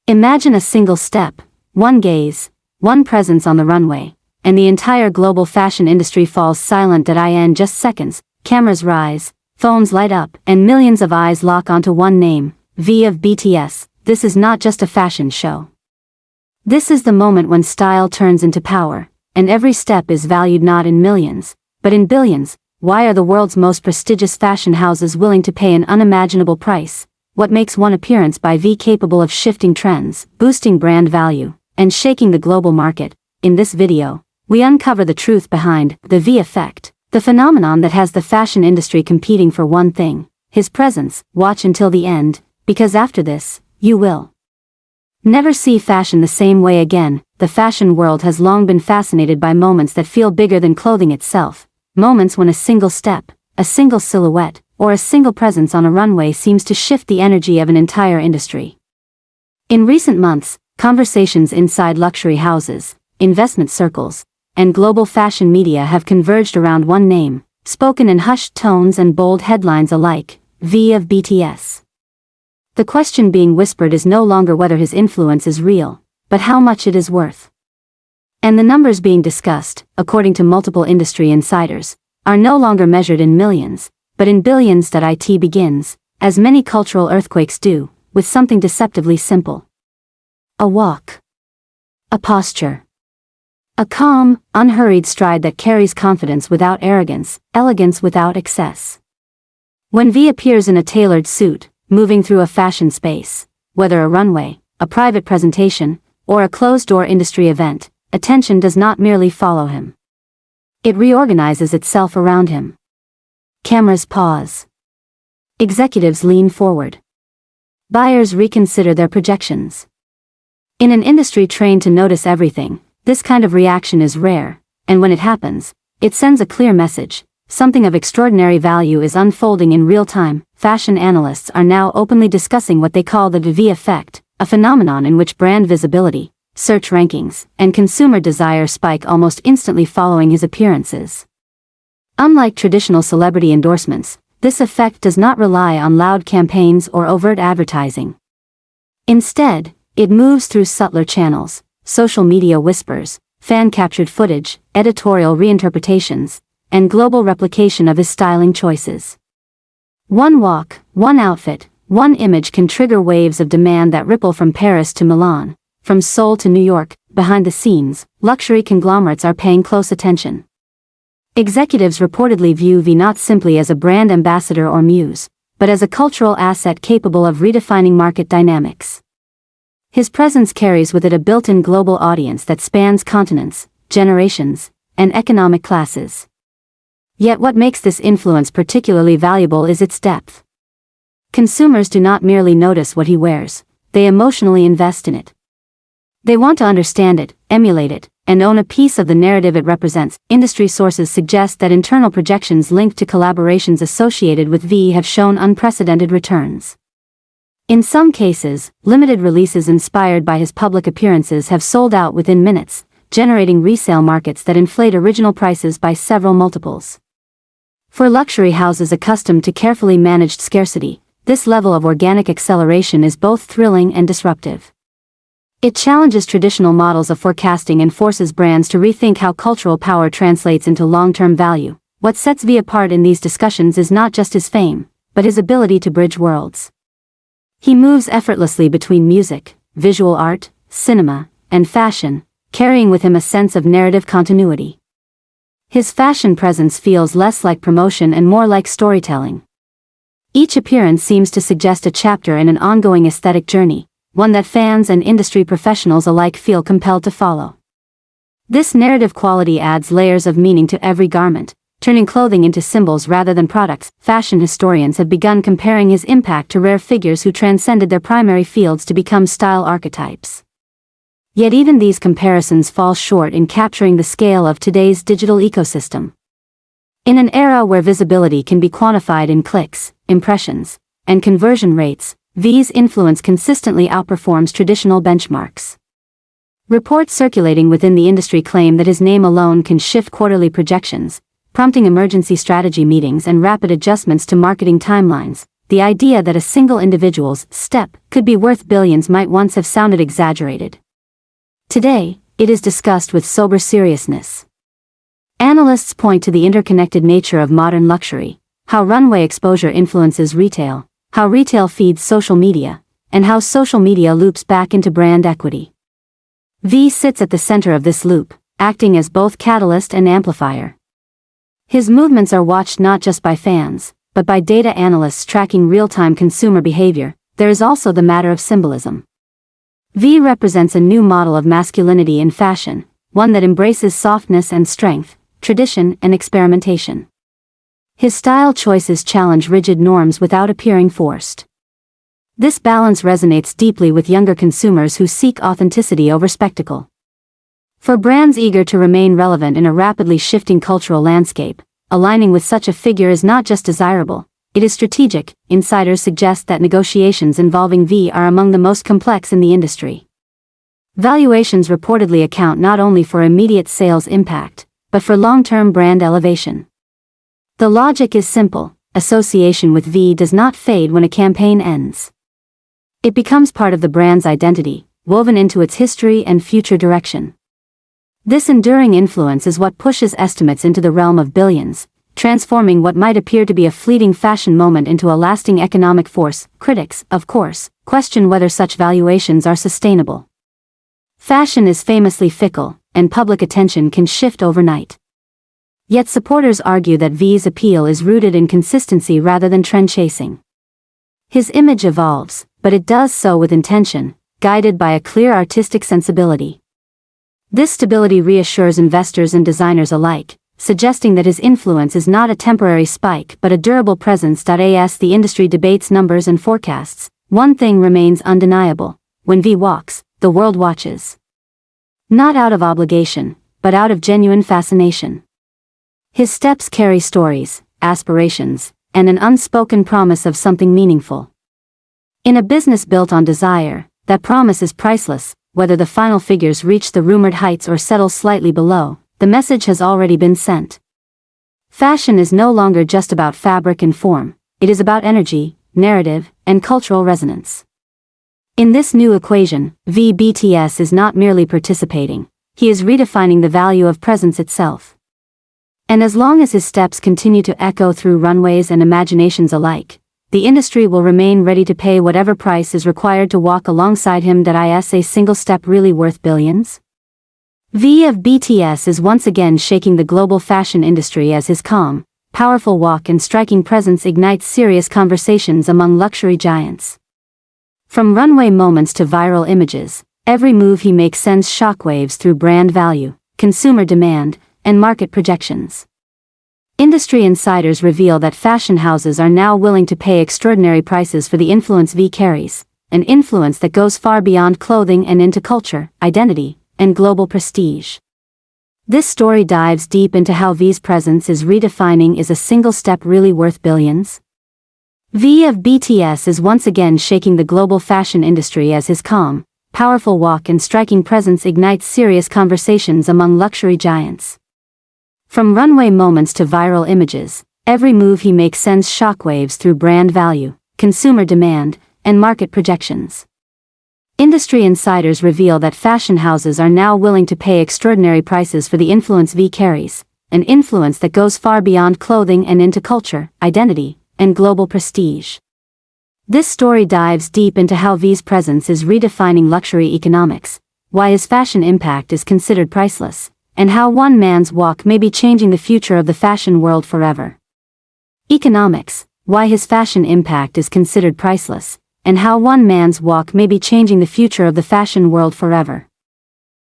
Imagine a single step, one gaze, one presence on the runway, and the entire global fashion industry falls silent in just seconds. Cameras rise, phones light up, and millions of eyes lock onto one name, V of BTS. This is not just a fashion show. This is the moment when style turns into power, and every step is valued not in millions, but in billions. Why are the world's most prestigious fashion houses willing to pay an unimaginable price? What makes one appearance by V capable of shifting trends, boosting brand value, and shaking the global market? In this video, we uncover the truth behind the V effect, the phenomenon that has the fashion industry competing for one thing: his presence. Watch until the end, because after this, you will never see fashion the same way again. The fashion world has long been fascinated by moments that feel bigger than clothing itself, moments when a single step, a single silhouette, or a single presence on a runway seems to shift the energy of an entire industry. In recent months, conversations inside luxury houses, investment circles, and global fashion media have converged around one name, spoken in hushed tones and bold headlines alike: V of BTS. The question being whispered is no longer whether his influence is real, but how much it is worth. And the numbers being discussed, according to multiple industry insiders, are no longer measured in millions, but in billions. It begins, as many cultural earthquakes do, with something deceptively simple. A walk. A posture. A calm, unhurried stride that carries confidence without arrogance, elegance without excess. When V appears in a tailored suit, moving through a fashion space, whether a runway, a private presentation, or a closed-door industry event, attention does not merely follow him. It reorganizes itself around him. Cameras pause. Executives lean forward. Buyers reconsider their projections. In an industry trained to notice everything, this kind of reaction is rare, and when it happens, it sends a clear message: something of extraordinary value is unfolding in real time. Fashion analysts are now openly discussing what they call the V effect, a phenomenon in which brand visibility, search rankings, and consumer desire spike almost instantly following his appearances. Unlike traditional celebrity endorsements, this effect does not rely on loud campaigns or overt advertising. Instead, it moves through subtler channels: social media whispers, fan-captured footage, editorial reinterpretations, and global replication of his styling choices. One walk, one outfit, one image can trigger waves of demand that ripple from Paris to Milan, from Seoul to New York. Behind the scenes, luxury conglomerates are paying close attention. Executives reportedly view V not simply as a brand ambassador or muse, but as a cultural asset capable of redefining market dynamics. His presence carries with it a built-in global audience that spans continents, generations, and economic classes. Yet what makes this influence particularly valuable is its depth. Consumers do not merely notice what he wears, they emotionally invest in it. They want to understand it, emulate it, and own a piece of the narrative it represents. Industry sources suggest that internal projections linked to collaborations associated with V have shown unprecedented returns. In some cases, limited releases inspired by his public appearances have sold out within minutes, generating resale markets that inflate original prices by several multiples. For luxury houses accustomed to carefully managed scarcity, this level of organic acceleration is both thrilling and disruptive. It challenges traditional models of forecasting and forces brands to rethink how cultural power translates into long-term value. What sets V apart in these discussions is not just his fame, but his ability to bridge worlds. He moves effortlessly between music, visual art, cinema, and fashion, carrying with him a sense of narrative continuity. His fashion presence feels less like promotion and more like storytelling. Each appearance seems to suggest a chapter in an ongoing aesthetic journey, one that fans and industry professionals alike feel compelled to follow. This narrative quality adds layers of meaning to every garment, turning clothing into symbols rather than products. Fashion historians have begun comparing his impact to rare figures who transcended their primary fields to become style archetypes. Yet even these comparisons fall short in capturing the scale of today's digital ecosystem. In an era where visibility can be quantified in clicks, impressions, and conversion rates, V's influence consistently outperforms traditional benchmarks. Reports circulating within the industry claim that his name alone can shift quarterly projections, prompting emergency strategy meetings and rapid adjustments to marketing timelines. the idea that a single individual's step could be worth billions might once have sounded exaggerated. Today, it is discussed with sober seriousness. Analysts point to the interconnected nature of modern luxury, how runway exposure influences retail, how retail feeds social media, and how social media loops back into brand equity. V sits at the center of this loop, acting as both catalyst and amplifier. His movements are watched not just by fans, but by data analysts tracking real-time consumer behavior. There is also the matter of symbolism. V represents a new model of masculinity in fashion, one that embraces softness and strength, tradition and experimentation. His style choices challenge rigid norms without appearing forced. This balance resonates deeply with younger consumers who seek authenticity over spectacle. For brands eager to remain relevant in a rapidly shifting cultural landscape, aligning with such a figure is not just desirable, it is strategic. Insiders suggest that negotiations involving V are among the most complex in the industry. Valuations reportedly account not only for immediate sales impact, but for long-term brand elevation. The logic is simple: association with V does not fade when a campaign ends. It becomes part of the brand's identity, woven into its history and future direction. This enduring influence is what pushes estimates into the realm of billions, transforming what might appear to be a fleeting fashion moment into a lasting economic force. Critics, of course, question whether such valuations are sustainable. Fashion is famously fickle, and public attention can shift overnight. Yet supporters argue that V's appeal is rooted in consistency rather than trend chasing. His image evolves, but it does so with intention, guided by a clear artistic sensibility. This stability reassures investors and designers alike, suggesting that his influence is not a temporary spike but a durable presence. As the industry debates numbers and forecasts, one thing remains undeniable: when V walks, the world watches. Not out of obligation, but out of genuine fascination. His steps carry stories, aspirations, and an unspoken promise of something meaningful. In a business built on desire, that promise is priceless. Whether the final figures reach the rumored heights or settle slightly below, the message has already been sent. Fashion is no longer just about fabric and form, it is about energy, narrative, and cultural resonance. In this new equation, BTS is not merely participating, he is redefining the value of presence itself. And as long as his steps continue to echo through runways and imaginations alike, the industry will remain ready to pay whatever price is required to walk alongside him. Is a single step really worth billions? V of BTS is once again shaking the global fashion industry as his calm, powerful walk and striking presence ignites serious conversations among luxury giants. From runway moments to viral images, every move he makes sends shockwaves through brand value, consumer demand, and market projections. Industry insiders reveal that fashion houses are now willing to pay extraordinary prices for the influence V carries, an influence that goes far beyond clothing and into culture, identity, and global prestige. This story dives deep into how V's presence is redefining. Is a single step really worth billions? V of BTS is once again shaking the global fashion industry as his calm, powerful walk and striking presence ignites serious conversations among luxury giants. From runway moments to viral images, every move he makes sends shockwaves through brand value, consumer demand, and market projections. Industry insiders reveal that fashion houses are now willing to pay extraordinary prices for the influence V carries, an influence that goes far beyond clothing and into culture, identity, and global prestige. This story dives deep into how V's presence is redefining luxury economics, why his fashion impact is considered priceless, and how one man's walk may be changing the future of the fashion world forever. Economics, why his fashion impact is considered priceless, and how one man's walk may be changing the future of the fashion world forever.